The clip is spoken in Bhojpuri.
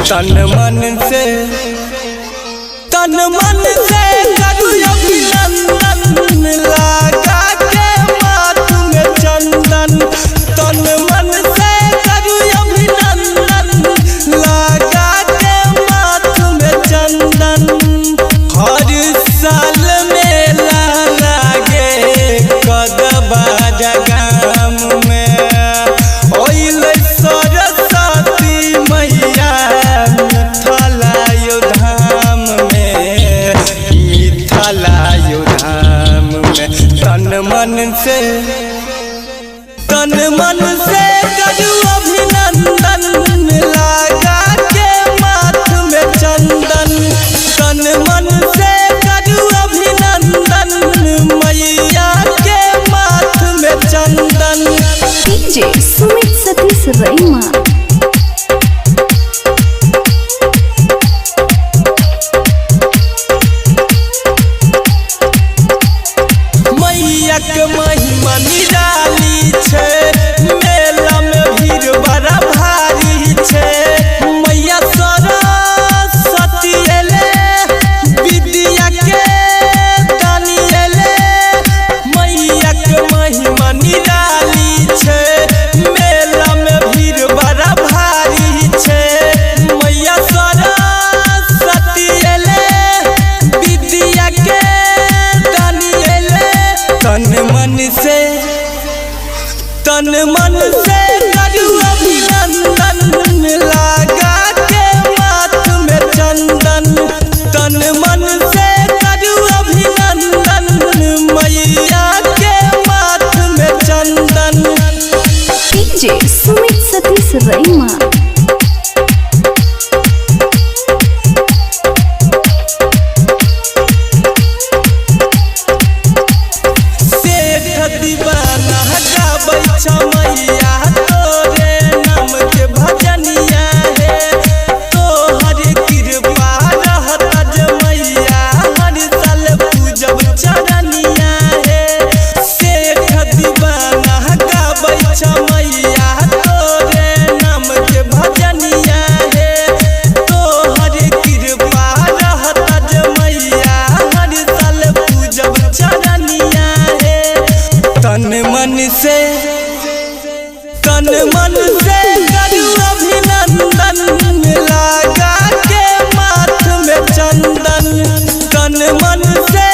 तन मन से करूं अभिनंदन लगा के माथ में चंदन। तन मन से करूं अभिनंदन लगा के माथ में चंदन। हर साल मेला लागे कदबा जगाम में ओइले सरस्वती मैया मिथिला धाम में तन मन से करूं अभिनंदन लगा के माथ में चंदन। तन मन से करूं अभिनंदन मैया के माथ में चंदन। डीजे सुमित सतीश रईमा। महिमा निराली छे मेला में भीड़ बड़ा भारी छे। मैया सरस्वती एले विद्या के दानी एले। मैया के महिमा निराली छे मेला में भीड़ बड़ा भारी छे। मैया सरस्वती एले विद्या के दानी एले। तन मन से करूं अभिनंदन लगा के माथ में चंदन। तन मन से करूं अभिनंदन मैया के माथ में चंदन। डीजे सुमित सतीश रईमा। दीवाना गाबै छ मैया तोरे नाम के भजनिया हे। तोहर कृपा रहत जे मैया हर साल पूजब चरनिया हे। शेख दीवाना गाबै छ मैया तोरे नाम के भजनिया हे। तोहर कृपा रहत जे मैया हर साल पूजब चरनिया हे। तन मन से करूं अभिनंदन लगा के माथ में चंदन। तन मन से